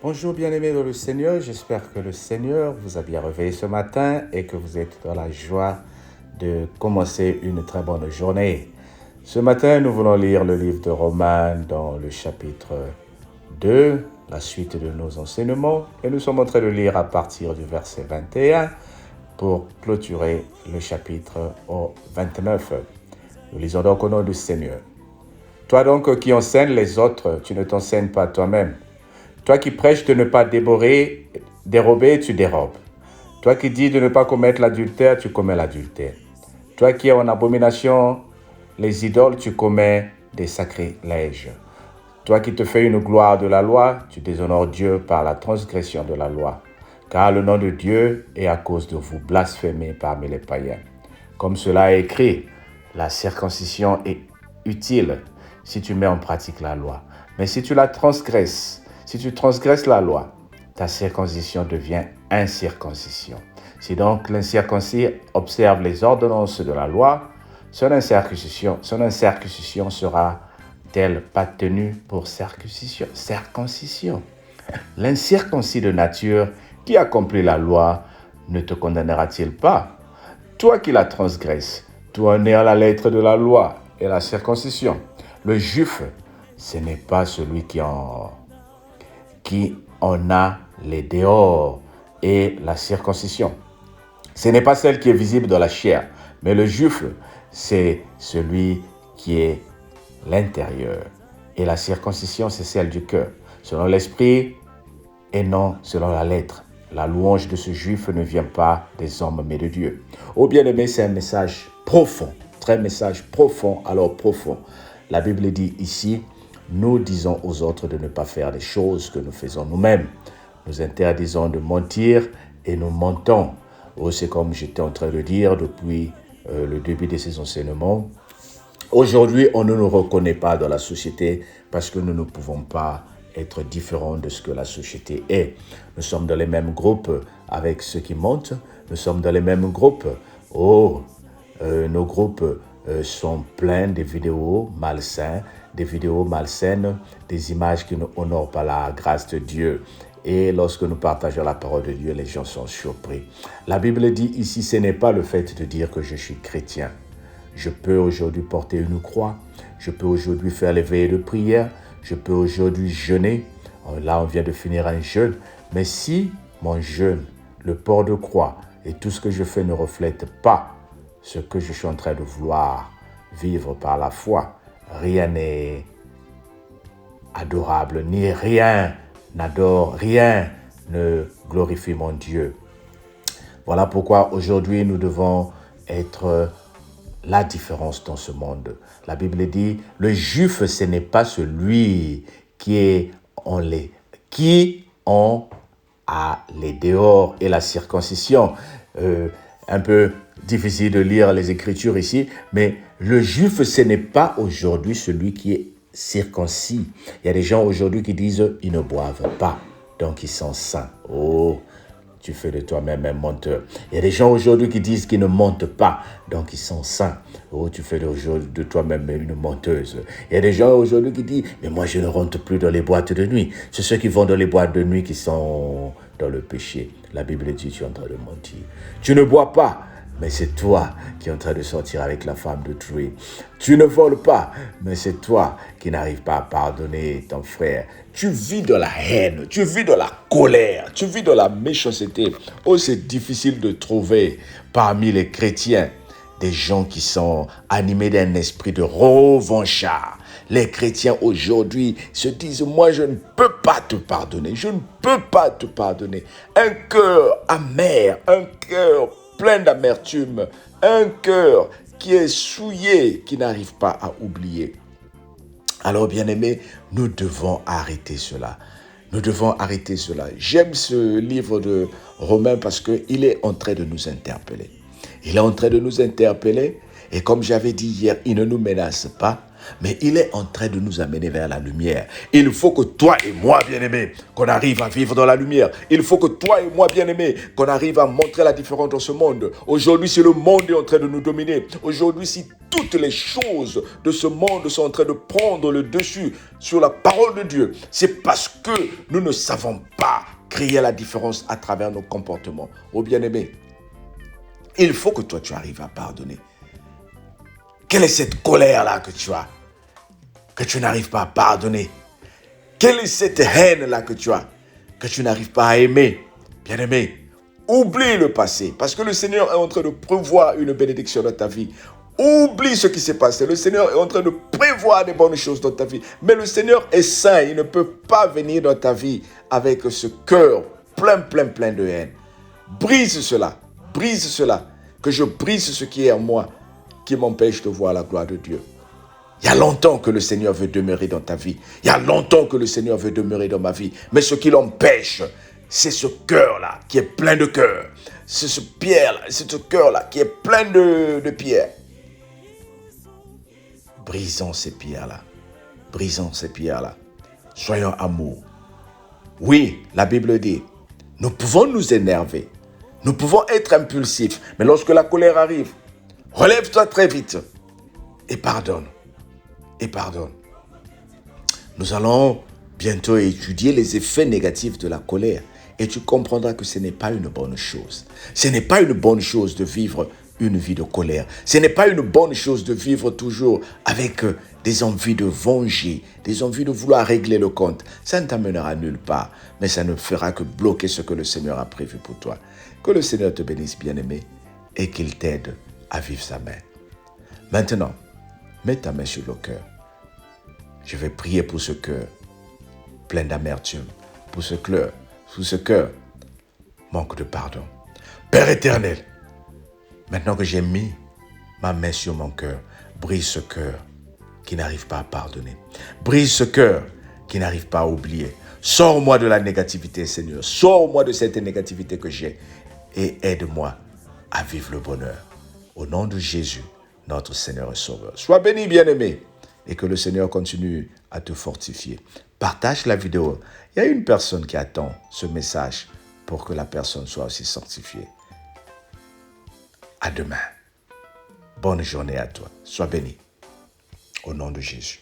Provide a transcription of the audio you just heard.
Bonjour bien-aimés dans le Seigneur, j'espère que le Seigneur vous a bien réveillé ce matin et que vous êtes dans la joie de commencer une très bonne journée. Ce matin, nous voulons lire le livre de Romains dans le chapitre 2, la suite de nos enseignements, et nous sommes en train de lire à partir du verset 21 pour clôturer le chapitre au 29. Nous lisons donc au nom du Seigneur. Toi donc qui enseignes les autres, tu ne t'enseignes pas toi-même. Toi qui prêches de ne pas dérober, tu dérobes. Toi qui dis de ne pas commettre l'adultère, tu commets l'adultère. Toi qui es en abomination les idoles, tu commets des sacrilèges. Toi qui te fais une gloire de la loi, tu déshonores Dieu par la transgression de la loi. Car le nom de Dieu est à cause de vous blasphémé parmi les païens. Comme cela est écrit, la circoncision est utile si tu mets en pratique la loi. Mais si tu la transgresses, si tu transgresses la loi, ta circoncision devient incirconcision. Si donc l'incirconcis observe les ordonnances de la loi, son incirconcision sera-t-elle pas tenue pour circoncision? L'incirconcis de nature qui accomplit la loi ne te condamnera-t-il pas? Toi qui la transgresses, toi né à la lettre de la loi et la circoncision. Le juif, ce n'est pas celui qui en a les dehors et la circoncision. Ce n'est pas celle qui est visible dans la chair, mais le juif, c'est celui qui est l'intérieur. Et la circoncision, c'est celle du cœur, selon l'esprit et non selon la lettre. La louange de ce juif ne vient pas des hommes, mais de Dieu. Oh bien-aimé, c'est un message profond, très message profond, alors profond. La Bible dit ici, nous disons aux autres de ne pas faire les choses que nous faisons nous-mêmes. Nous interdisons de mentir et nous mentons. Oh, c'est comme j'étais en train de dire depuis le début de ces enseignements. Aujourd'hui, on ne nous reconnaît pas dans la société parce que nous ne pouvons pas être différents de ce que la société est. Nous sommes dans les mêmes groupes avec ceux qui mentent. Nous sommes dans les mêmes groupes. Nos groupes sont pleins de vidéos malsaines, des images qui n'honorent pas la grâce de Dieu. Et lorsque nous partageons la parole de Dieu, les gens sont surpris. La Bible dit ici, ce n'est pas le fait de dire que je suis chrétien. Je peux aujourd'hui porter une croix. Je peux aujourd'hui faire les veillées de prière. Je peux aujourd'hui jeûner. Là, on vient de finir un jeûne. Mais si mon jeûne, le port de croix et tout ce que je fais ne reflètent pas ce que je suis en train de vouloir vivre par la foi, rien n'est adorable, ni rien n'adore, rien ne glorifie mon Dieu. Voilà pourquoi aujourd'hui nous devons être la différence dans ce monde. La Bible dit, le juif, ce n'est pas celui qui a les dehors et la circoncision. Un peu difficile de lire les Écritures ici, mais le juif, ce n'est pas aujourd'hui celui qui est circoncis. Il y a des gens aujourd'hui qui disent ils ne boivent pas, donc ils sont saints. Oh, tu fais de toi-même un menteur. Il y a des gens aujourd'hui qui disent qu'ils ne mentent pas, donc ils sont saints. Oh, tu fais de toi-même une menteuse. Il y a des gens aujourd'hui qui disent mais moi je ne rentre plus dans les boîtes de nuit. C'est ceux qui vont dans les boîtes de nuit qui sont dans le péché. La Bible dit tu es en train de mentir. Tu ne bois pas, mais c'est toi qui es en train de sortir avec la femme d'autrui. Tu ne voles pas, mais c'est toi qui n'arrives pas à pardonner ton frère. Tu vis de la haine, tu vis de la colère, tu vis de la méchanceté. Oh, c'est difficile de trouver parmi les chrétiens des gens qui sont animés d'un esprit de revanchard. Les chrétiens aujourd'hui se disent, moi je ne peux pas te pardonner, je ne peux pas te pardonner. Un cœur amer, un cœur plein d'amertume, un cœur qui est souillé, qui n'arrive pas à oublier. Alors bien-aimés, nous devons arrêter cela. Nous devons arrêter cela. J'aime ce livre de Romains parce qu'il est en train de nous interpeller. Il est en train de nous interpeller et comme j'avais dit hier, il ne nous menace pas, mais il est en train de nous amener vers la lumière. Il faut que toi et moi, bien-aimés, qu'on arrive à vivre dans la lumière. Il faut que toi et moi, bien-aimés, qu'on arrive à montrer la différence dans ce monde. Aujourd'hui, si le monde est en train de nous dominer, aujourd'hui, si toutes les choses de ce monde sont en train de prendre le dessus sur la parole de Dieu, c'est parce que nous ne savons pas créer la différence à travers nos comportements. Oh bien-aimé, il faut que toi, tu arrives à pardonner. Quelle est cette colère-là que tu as, que tu n'arrives pas à pardonner? Quelle est cette haine-là que tu as, que tu n'arrives pas à aimer? Bien-aimé, oublie le passé, parce que le Seigneur est en train de prévoir une bénédiction dans ta vie. Oublie ce qui s'est passé. Le Seigneur est en train de prévoir des bonnes choses dans ta vie. Mais le Seigneur est saint. Il ne peut pas venir dans ta vie avec ce cœur plein de haine. Brise cela. Brise cela. Que je brise ce qui est en moi, qui m'empêche de voir la gloire de Dieu. Il y a longtemps que le Seigneur veut demeurer dans ta vie. Il y a longtemps que le Seigneur veut demeurer dans ma vie. Mais ce qui l'empêche, c'est ce cœur-là qui est plein de cœur. C'est ce pierre-là, c'est ce cœur-là qui est plein de pierres. Brisons ces pierres-là. Brisons ces pierres-là. Soyons amour. Oui, la Bible dit, nous pouvons nous énerver. Nous pouvons être impulsifs. Mais lorsque la colère arrive, relève-toi très vite et pardonne. Et pardonne. Nous allons bientôt étudier les effets négatifs de la colère. Et tu comprendras que ce n'est pas une bonne chose. Ce n'est pas une bonne chose de vivre une vie de colère. Ce n'est pas une bonne chose de vivre toujours avec des envies de venger, des envies de vouloir régler le compte. Ça ne t'amènera nulle part, mais ça ne fera que bloquer ce que le Seigneur a prévu pour toi. Que le Seigneur te bénisse, bien-aimé, et qu'il t'aide à vivre sa main. Maintenant, mets ta main sur le cœur. Je vais prier pour ce cœur plein d'amertume, pour ce cœur manque de pardon. Père éternel, maintenant que j'ai mis ma main sur mon cœur, brise ce cœur qui n'arrive pas à pardonner. Brise ce cœur qui n'arrive pas à oublier. Sors-moi de la négativité, Seigneur. Sors-moi de cette négativité que j'ai et aide-moi à vivre le bonheur. Au nom de Jésus, notre Seigneur et Sauveur. Sois béni, bien-aimé, et que le Seigneur continue à te fortifier. Partage la vidéo. Il y a une personne qui attend ce message pour que la personne soit aussi sanctifiée. À demain. Bonne journée à toi. Sois béni. Au nom de Jésus.